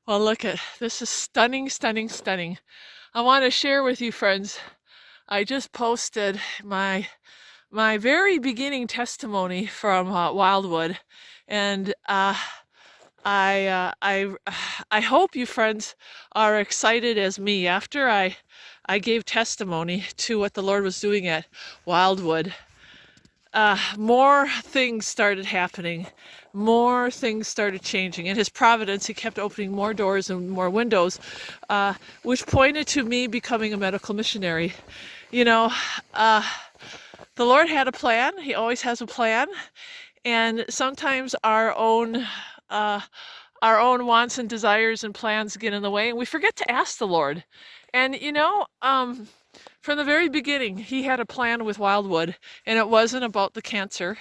Well, look at this is stunning, stunning, stunning. I want to share with you, friends. I just posted my very beginning testimony from Wildwood, and I hope you friends are excited as me after I gave testimony to what the Lord was doing at Wildwood. More things started happening. More things started changing. In His providence, He kept opening more doors and more windows, which pointed to me becoming a medical missionary. You know, uh, the Lord had a plan. He always has a plan, and sometimes uh, our own wants and desires and plans get in the way, and we forget to ask the Lord. And from the very beginning, He had a plan with Wildwood, and it wasn't about the cancer.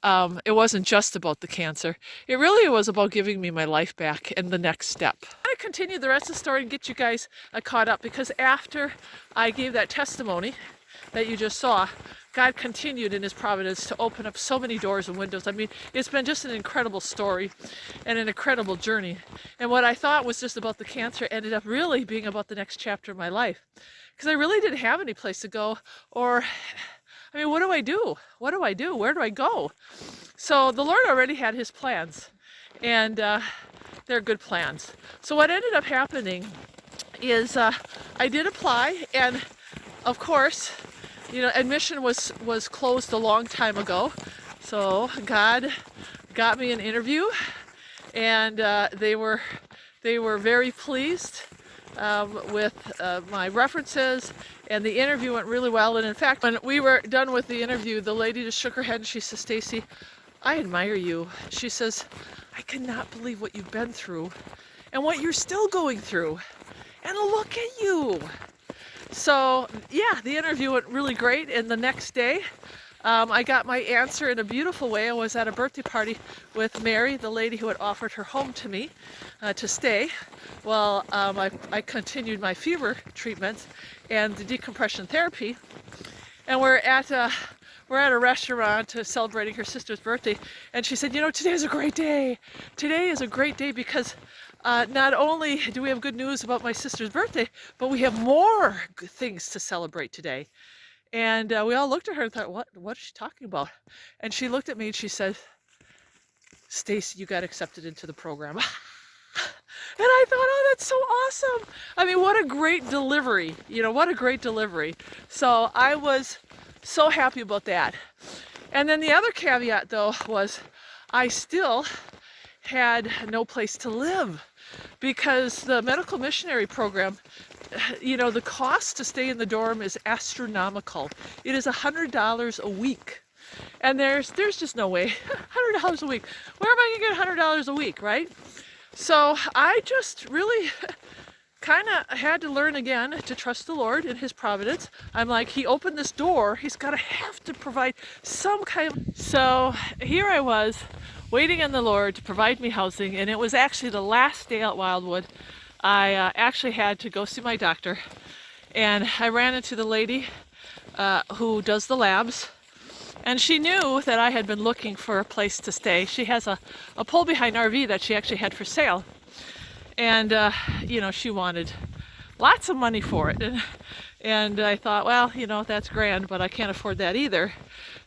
It wasn't just about the cancer. It really was about giving me my life back and the next step. I'm going to continue the rest of the story and get you guys caught up, because after I gave that testimony that you just saw, God continued in His providence to open up so many doors and windows. I mean, it's been just an incredible story and an incredible journey. And what I thought was just about the cancer ended up really being about the next chapter of my life. Because I really didn't have any place to go, or, I mean, what do I do? What do I do? Where do I go? So the Lord already had His plans, and they're good plans. So what ended up happening is I did apply, and of course, admission was closed a long time ago. So God got me an interview, and they were very pleased with my references, and the interview went really well. And in fact, when we were done with the interview, the lady just shook her head and she says, "Stacey, I admire you." She says, "I cannot believe what you've been through and what you're still going through. And look at you." So yeah, the interview went really great, and the next day I got my answer in a beautiful way. I was at a birthday party with Mary, the lady who had offered her home to me to stay. Well, I continued my fever treatments and the decompression therapy, and we're at a restaurant celebrating her sister's birthday, and she said, "Today is a great day. Today is a great day because not only do we have good news about my sister's birthday, but we have more good things to celebrate today." And we all looked at her and thought, what is she talking about? And she looked at me and she said, "Stacey, you got accepted into the program." And I thought, oh, that's so awesome. I mean, what a great delivery. What a great delivery. So I was so happy about that. And then the other caveat, though, was I still had no place to live, because the medical missionary program, the cost to stay in the dorm is astronomical. It is $100 a week. And there's just no way. $100 a week. Where am I going to get $100 a week, right? So I just really kind of had to learn again to trust the Lord in His providence. I'm like, He opened this door. He's got to have to provide some kind of... So here I was, waiting on the Lord to provide me housing, and it was actually the last day at Wildwood. I actually had to go see my doctor, and I ran into the lady who does the labs, and she knew that I had been looking for a place to stay. She has a pull-behind RV that she actually had for sale, and she wanted lots of money for it, and I thought, well, that's grand, but I can't afford that either.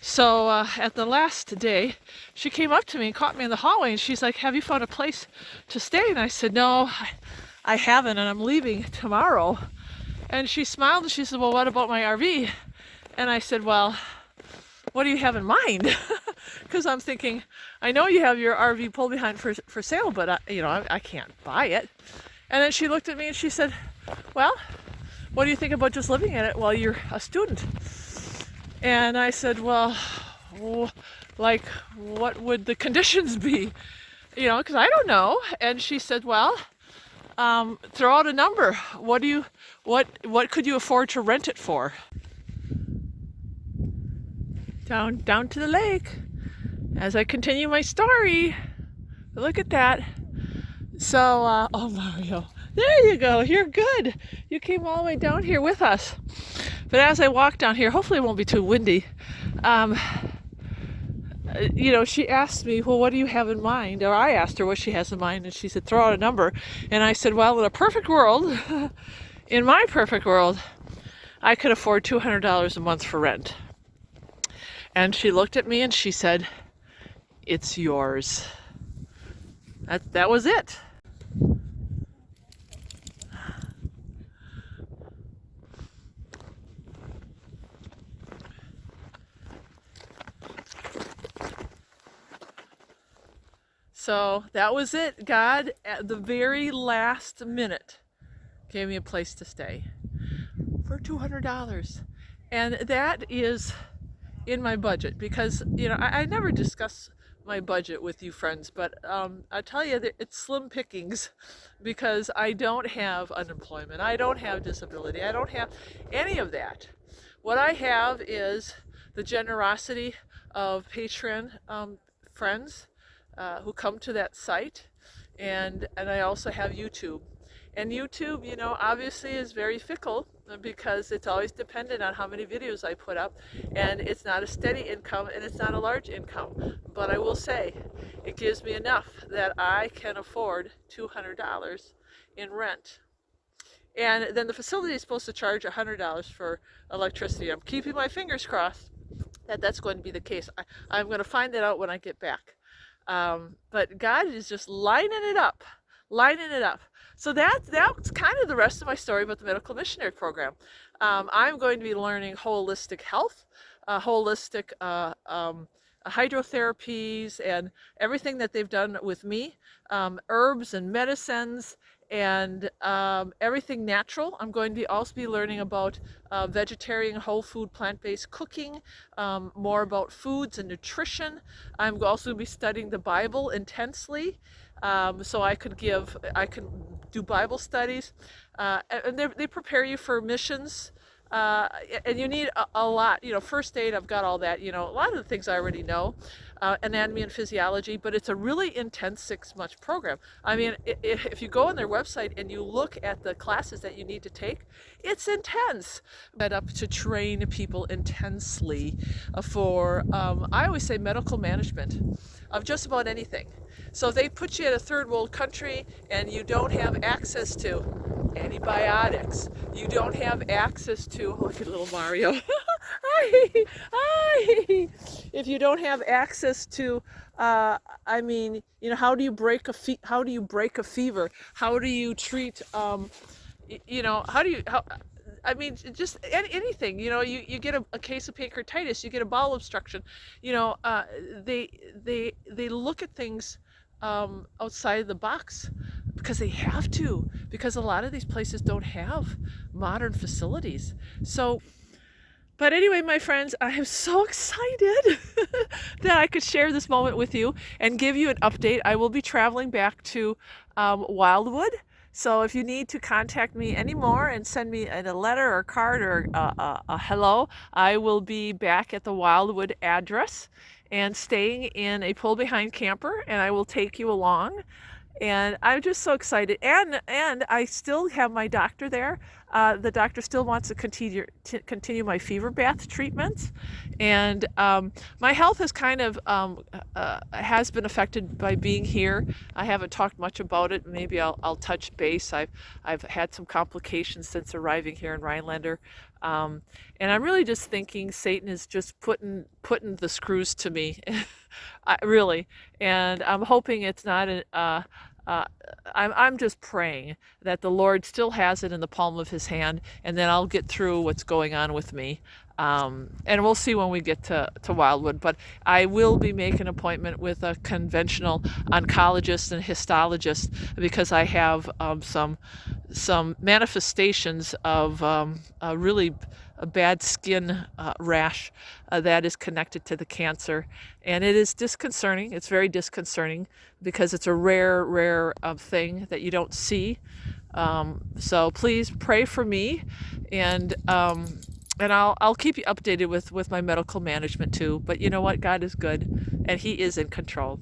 So at the last day, she came up to me and caught me in the hallway, and she's like, "Have you found a place to stay?" And I said, "No, I haven't, and I'm leaving tomorrow." And she smiled and she said, "Well, what about my RV?" And I said, "Well, what do you have in mind?" Because I'm thinking, I know you have your RV pull behind for sale, but I can't buy it. And then she looked at me and she said, "Well, what do you think about just living in it while you're a student?" And I said, "Well, like, what would the conditions be? Because I don't know." And she said, "Well, throw out a number. What could you afford to rent it for?" Down to the lake as I continue my story. Look at that. So, oh, Mario, there you go. You're good. You came all the way down here with us. But as I walk down here, hopefully it won't be too windy. she asked me, well, what do you have in mind? Or I asked her what she has in mind, and she said, throw out a number. And I said, well, in a perfect world, in my perfect world, I could afford $200 a month for rent. And she looked at me and she said, it's yours. That was it. So that was it. God, at the very last minute, gave me a place to stay for $200. And that is in my budget because, I never discuss my budget with you friends, but I tell you that it's slim pickings because I don't have unemployment. I don't have disability. I don't have any of that. What I have is the generosity of Pateron friends who come to that site, and I also have YouTube. And YouTube, obviously is very fickle because it's always dependent on how many videos I put up, and it's not a steady income and it's not a large income. But I will say, it gives me enough that I can afford $200 in rent. And then the facility is supposed to charge $100 for electricity. I'm keeping my fingers crossed that that's going to be the case. I'm going to find that out when I get back. But God is just lining it up. So that's kind of the rest of my story about the Medical Missionary Program. I'm going to be learning holistic health, holistic hydrotherapies, and everything that they've done with me, herbs and medicines, and everything natural. I'm going to also be learning about vegetarian, whole food, plant-based cooking, more about foods and nutrition. I'm also going to be studying the Bible intensely, so I can do Bible studies, and they prepare you for missions. And you need a lot, first aid, I've got all that, a lot of the things I already know, anatomy and physiology, but it's a really intense 6-month program. I mean, if you go on their website and you look at the classes that you need to take, it's intense. Set up to train people intensely for, I always say, medical management of just about anything. So they put you in a third world country and you don't have access to antibiotics. You don't have access to, look at little Mario. Hi. If you don't have access to, how do you break a fever? How do you treat, just anything, you get a case of pancreatitis, you get a bowel obstruction, they look at things outside of the box because they have to, because a lot of these places don't have modern facilities. So, but anyway, my friends, I am so excited that I could share this moment with you and give you an update. I will be traveling back to Wildwood. So if you need to contact me anymore and send me a letter or card or a hello, I will be back at the Wildwood address and staying in a pull-behind camper, and I will take you along. And I'm just so excited. And I still have my doctor there. The doctor still wants to continue my fever bath treatments. And my health has kind of has been affected by being here. I haven't talked much about it. Maybe I'll touch base. I've had some complications since arriving here in Rhinelander. And I'm really just thinking Satan is just putting the screws to me, really. And I'm hoping it's not I'm just praying that the Lord still has it in the palm of his hand, and then I'll get through what's going on with me. And we'll see when we get to Wildwood. But I will be making an appointment with a conventional oncologist and histologist because I have some manifestations of a really bad skin rash that is connected to the cancer. And it is disconcerting. It's very disconcerting because it's a rare thing that you don't see. So please pray for me, and I'll keep you updated with my medical management too. But you know what? God is good, and he is in control.